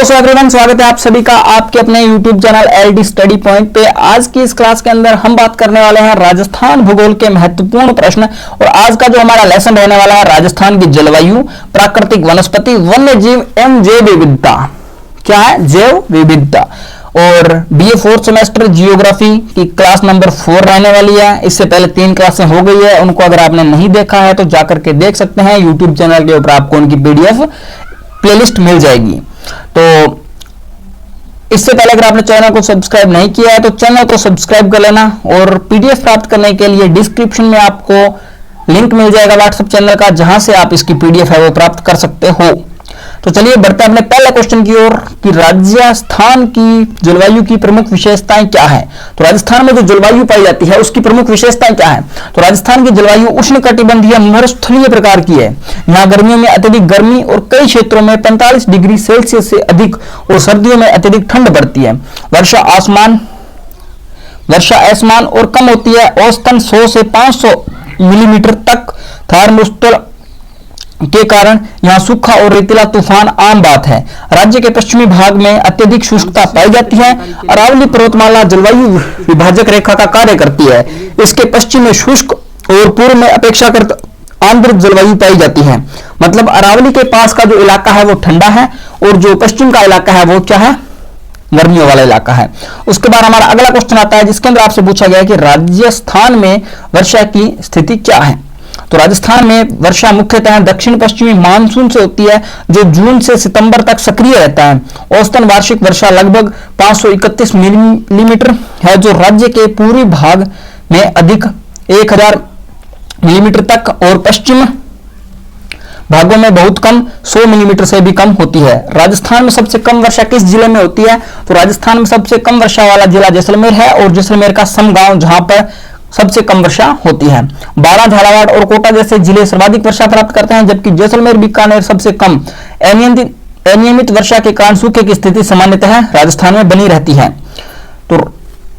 So everyone, स्वागत है आप सभी का आपके अपने YouTube channel LD study point पे। आज की इस क्लास के अंदर हम बात करने वाले हैं राजस्थान भूगोल के महत्वपूर्ण प्रश्न। और आज का जो हमारा लेसन रहने वाला है राजस्थान की जलवायु, प्राकृतिक वनस्पति, वन्य जीव एवं जैव विविधता। क्या है? जैव विविधता। और BA 4th सेमेस्टर जियोग्राफी की क्लास नंबर 4 रहने वाली है। इससे पहले 3 क्लासें हो गई है, उनको अगर आपने नहीं देखा है तो जाकर के देख सकते हैं। YouTube चैनल के ऊपर आपको उनकी PDF प्लेलिस्ट मिल जाएगी। तो इससे पहले अगर आपने चैनल को सब्सक्राइब नहीं किया है तो चैनल को सब्सक्राइब कर लेना। और PDF प्राप्त करने के लिए डिस्क्रिप्शन में आपको लिंक मिल जाएगा व्हाट्सएप चैनल का, जहां से आप इसकी PDF है वो प्राप्त कर सकते हो। तो चलिए बढ़ते हैं अपने पहले क्वेश्चन की ओर कि राजस्थान की जलवायु की प्रमुख विशेषताएं क्या है। तो राजस्थान में जो जलवायु पाई जाती है उसकी प्रमुख विशेषताएं क्या है। तो राजस्थान की जलवायु उष्णकटिबंधीय मरुस्थलीय प्रकार की है। यहाँ गर्मियों में अत्यधिक गर्मी और कई क्षेत्रों में 45 डिग्री सेल्सियस से अधिक और सर्दियों में अत्यधिक ठंड पड़ती है। वर्षा असमान और कम होती है। औसतन 100 से 500 मिलीमीटर तक। थर्मोस्टेल के कारण यहाँ सूखा और रेतीला तूफान आम बात है। राज्य के पश्चिमी भाग में अत्यधिक शुष्कता पाई जाती है। अरावली पर्वतमाला जलवायु विभाजक रेखा का कार्य करती है। इसके पश्चिम में शुष्क और पूर्व में अपेक्षाकृत आर्द्र जलवायु पाई जाती है। मतलब अरावली के पास का जो इलाका है वो ठंडा है और जो पश्चिम का इलाका है वो क्या है? गर्मियों वाला इलाका है। उसके बाद हमारा अगला क्वेश्चन आता है जिसके अंदर आपसे पूछा गया कि राजस्थान में वर्षा की स्थिति क्या है। तो राजस्थान में वर्षा मुख्यतः दक्षिण पश्चिमी मानसून से होती है, जो जून से सितंबर तक सक्रिय रहता है। औसतन वार्षिक वर्षा लगभग 531 मिलीमीटर है, जो राज्य के पूर्वी भाग में अधिक 1000 मिलीमीटर तक और पश्चिम भागों में बहुत कम 100 मिलीमीटर से भी कम होती है। राजस्थान में सबसे कम वर्षा किस जिले में होती है? तो राजस्थान में सबसे कम वर्षा वाला जिला जैसलमेर है और जैसलमेर का समगांव, जहां पर सबसे कम वर्षा होती है। बारां, झालावाड़ और कोटा जैसे जिले सर्वाधिक वर्षा प्राप्त करते हैं, जबकि जैसलमेर, बीकानेर सबसे कम। अनियमित वर्षा के कारण सूखे की स्थिति सामान्यतः राजस्थान में बनी रहती है। तो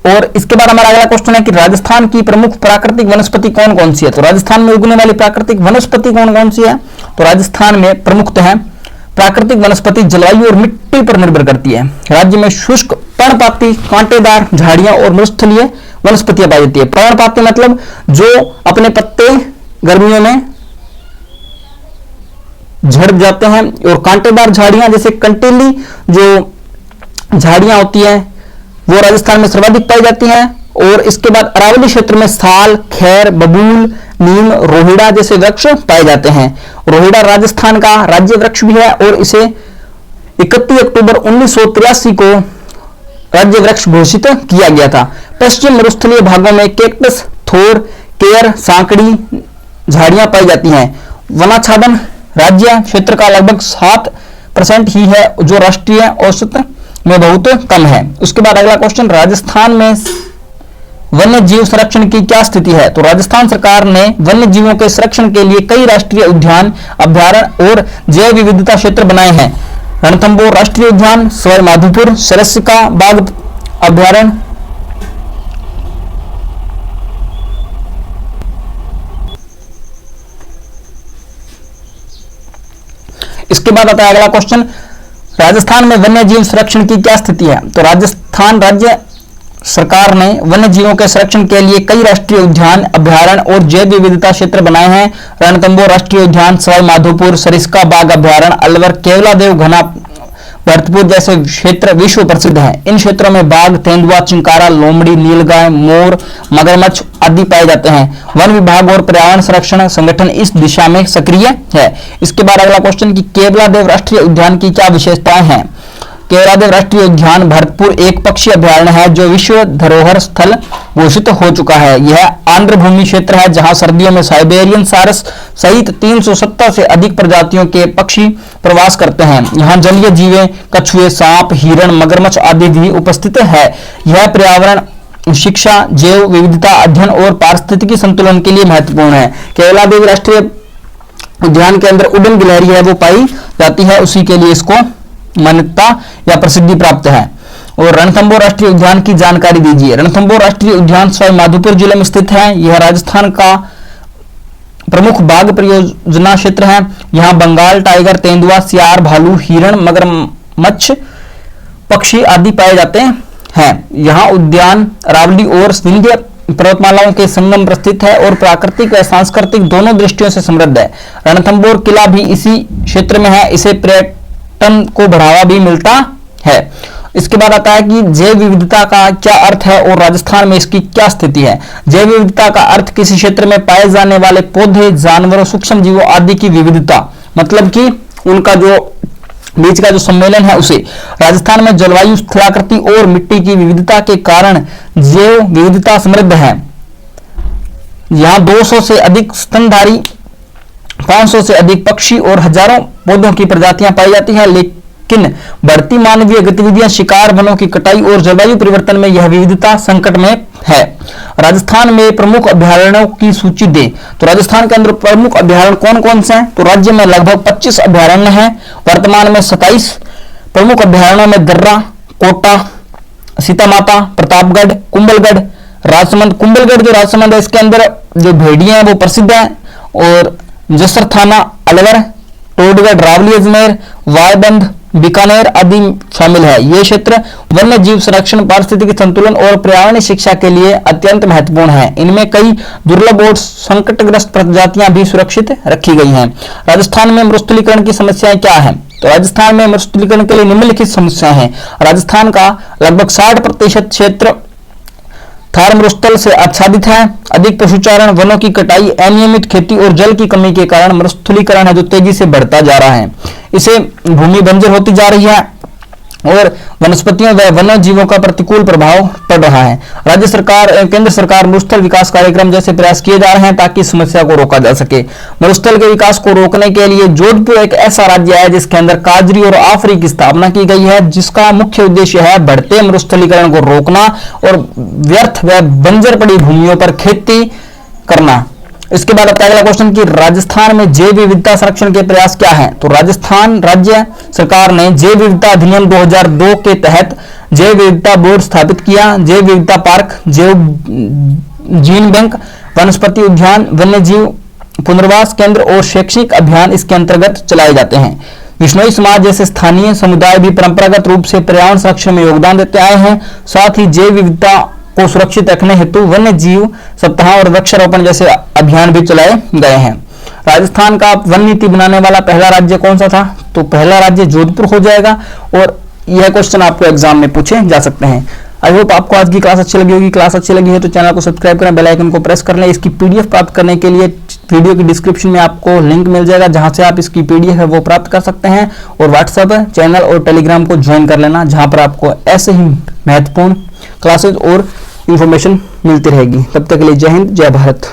और इसके बाद हमारा अगला क्वेश्चन है कि राजस्थान की प्रमुख प्राकृतिक वनस्पति कौन कौन सी है। तो राजस्थान में उगने वाली प्राकृतिक वनस्पति कौन कौन सी है? तो राजस्थान में प्रमुखतः प्राकृतिक वनस्पति जलवायु और मिट्टी पर निर्भर करती है। राज्य में शुष्क, पर्णपाती, कांटेदार झाड़ियां और मरुस्थलीय वनस्पतियां पाई जाती है। पर्णपाती मतलब जो अपने पत्ते गर्मियों में झड़ जाते हैं, और कांटेदार झाड़ियां जैसे कंटेली जो झाड़ियां होती हैं वो राजस्थान में सर्वाधिक पाई जाती हैं। और इसके बाद अरावली क्षेत्र में साल, खैर, बबूल, नीम, रोहिड़ा जैसे वृक्ष पाए जाते हैं। रोहिड़ा राजस्थान का राज्य वृक्ष भी है और इसे 31 अक्टूबर 1983 को राज्य वृक्ष घोषित किया गया था। पश्चिम मरुस्थलीय भागों में कैक्टस, थोर, केयर, सांकड़ी झाड़ियां पाई जाती हैं। वनाच्छादन राज्य क्षेत्र का लगभग 7% ही है, जो राष्ट्रीय औसत में बहुत कम है। उसके बाद अगला क्वेश्चन, राजस्थान में वन्य जीव संरक्षण की क्या स्थिति है। तो राजस्थान सरकार ने वन्य जीवों के संरक्षण के लिए कई राष्ट्रीय उद्यान, अभ्यारण्य और जैव विविधता क्षेत्र बनाए हैं। रणथंभौर राष्ट्रीय उद्यान, सवाई माधोपुर सरिस्का बाघ अभ्यारण्य, इसके बाद आता है अगला क्वेश्चन, राजस्थान में वन्य जीव संरक्षण की क्या स्थिति है। तो राजस्थान राज्य सरकार ने वन्य जीवों के संरक्षण के लिए कई राष्ट्रीय उद्यान, अभ्यारण्य और जैव विविधता क्षेत्र बनाए हैं। रणथंभौर राष्ट्रीय उद्यान, सवाई माधोपुर सरिस्का बाघ अभ्यारण्य, अलवर, केवलादेव घना भरतपुर जैसे क्षेत्र विश्व प्रसिद्ध हैं। इन क्षेत्रों में बाघ, तेंदुआ, चिंकारा, लोमड़ी, नीलगाय, मोर, मगरमच्छ आदि पाए जाते हैं। वन विभाग और पर्यावरण संरक्षण संगठन इस दिशा में सक्रिय है। इसके बाद अगला क्वेश्चन कि केवलादेव राष्ट्रीय उद्यान की क्या विशेषताएं हैं। केवलादेव राष्ट्रीय उद्यान भरतपुर एक पक्षी अभ्यारण्य है, जो विश्व धरोहर स्थल घोषित हो चुका है। यह आंध्र भूमि क्षेत्र है, जहां सर्दियों में साइबेरियन सारस सहित 370 से अधिक प्रजातियों के पक्षी प्रवास करते हैं। यहाँ जलीय जीवें, कछुए, सांप, हिरण, मगरमच्छ आदि भी उपस्थित है। यह पर्यावरण शिक्षा, जैव विविधता अध्ययन और पारिस्थितिकी संतुलन के लिए महत्वपूर्ण है। केवलादेव राष्ट्रीय उद्यान के अंदर उड़न गिलहरी है वो पाई जाती है, उसी के लिए इसको मान्यता या प्रसिद्धि प्राप्त है। और रणथंभौर राष्ट्रीय उद्यान की जानकारी दीजिए। रणथंभौर राष्ट्रीय उद्यान सवाई माधोपुर जिले में स्थित है। यह राजस्थान का प्रमुख बाघ परियोजना क्षेत्र है। यहाँ बंगाल टाइगर, तेंदुआ, सियार, भालू, हिरण, मगरमच्छ पक्षी आदि पाए जाते हैं। यहाँ उद्यान रावली और विंध्य पर्वतमालाओं के संगम पर स्थित है और प्राकृतिक व सांस्कृतिक दोनों दृष्टियों से समृद्ध है। रणथंभौर किला भी इसी क्षेत्र में है, इसे पर्यटन को बढ़ावा भी मिलता है। इसके बाद आता है कि जैव विविधता का क्या अर्थ है और राजस्थान में इसकी क्या स्थिति है। जैव विविधता का अर्थ किसी क्षेत्र में पाए जाने वाले पौधे, जानवरों, सूक्ष्म जीवों आदि की विविधता, मतलब कि उनका जो बीच का जो सम्मेलन है उसे। राजस्थान में जलवायु, स्थलाकृति और मिट्टी की विविधता के कारण जैव विविधता समृद्ध है। यहाँ 200 से अधिक स्तनधारी, 500 से अधिक पक्षी और हजारों पौधों की प्रजातियां पाई जाती हैं, लेकिन बढ़ती मानवीय गतिविधियां, शिकार, वनों की कटाई और जलवायु परिवर्तन में यह विविधता संकट में है। राजस्थान में प्रमुख अभयारण्यों की सूची दें। तो राजस्थान के अंदर प्रमुख अभयारण्य कौन कौन से हैं? तो राज्य में लगभग 25 अभयारण्य हैं। वर्तमान में 27 प्रमुख अभयारण्यों में दर्रा, कोटा, सीतामाता, प्रतापगढ़, कुंभलगढ़, राजसमंद। कुंभलगढ़ जो राजसमंद है इसके अंदर जो भेड़िया है वो प्रसिद्ध है, और जसर थाना, अलवर, टोडगढ़, रावली, अजमेर, वायबंद, बीकानेर आदि शामिल है। ये क्षेत्र वन्य जीव संरक्षण, पारिस्थितिकी संतुलन और पर्यावरणीय शिक्षा के लिए अत्यंत महत्वपूर्ण है। इनमें कई दुर्लभ और संकटग्रस्त प्रजातियां भी सुरक्षित रखी गई हैं। राजस्थान में मरुस्थलीकरण की समस्याएं क्या है? तो राजस्थान में मरुस्थलीकरण के लिए निम्नलिखित समस्याएं हैं। राजस्थान का लगभग 60% क्षेत्र थार मरुस्थल से आच्छादित है। अधिक पशुचारण, वनों की कटाई, अनियमित खेती और जल की कमी के कारण मरुस्थलीकरण है जो तेजी से बढ़ता जा रहा है। इसे भूमि बंजर होती जा रही है और वनस्पतियों व वन्य जीवों का प्रतिकूल प्रभाव पड़ रहा है। राज्य सरकार, केंद्र सरकार मरुस्थल विकास कार्यक्रम जैसे प्रयास किए जा रहे हैं ताकि इस समस्या को रोका जा सके। मरुस्थल के विकास को रोकने के लिए जोधपुर एक ऐसा राज्य है जिसके अंदर काजरी और आफरी की स्थापना की गई है, जिसका मुख्य उद्देश्य है बढ़ते मरुस्थलीकरण को रोकना और व्यर्थ व बंजर पड़ी भूमियों पर खेती करना। इसके बाद आता है अगला क्वेश्चन कि राजस्थान में जैव विविधता संरक्षण के प्रयास क्या हैं? तो राजस्थान राज्य सरकार ने जैव विविधता अधिनियम 2002 के तहत जैव विविधता बोर्ड स्थापित किया। जैव विविधता पार्क, जैव जीन बैंक, वनस्पति उद्यान, वन्य जीव पुनर्वास केंद्र और शैक्षणिक अभियान इसके अंतर्गत चलाए जाते हैं। विश्नोई समाज जैसे स्थानीय समुदाय भी परंपरागत रूप से पर्यावरण संरक्षण में योगदान देते आए हैं। साथ ही जैव विविधता को सुरक्षित रखने हेतु वन्य जीव सप्ताह और वृक्षारोपण जैसे अभियान भी चलाए गए हैं। राजस्थान का वन नीति बनाने वाला पहला राज्य कौन सा था? तो पहला राज्य जोधपुर हो जाएगा, और यह क्वेश्चन आपको एग्जाम में पूछे जा सकते हैं। आई होप आपको आज की क्लास अच्छी लगी होगी। क्लास अच्छी लगी है तो चैनल को सब्सक्राइब करें, बेल आइकन को प्रेस कर लें। इसकी पीडीएफ प्राप्त करने के लिए वीडियो की डिस्क्रिप्शन में आपको लिंक मिल जाएगा, जहां से आप इसकी पीडीएफ है वो प्राप्त कर सकते हैं। और व्हाट्सएप चैनल और टेलीग्राम को ज्वाइन कर लेना, जहां पर आपको ऐसे ही महत्वपूर्ण क्लासेज और इंफॉर्मेशन मिलती रहेगी। तब तक के लिए जय हिंद, जय भारत।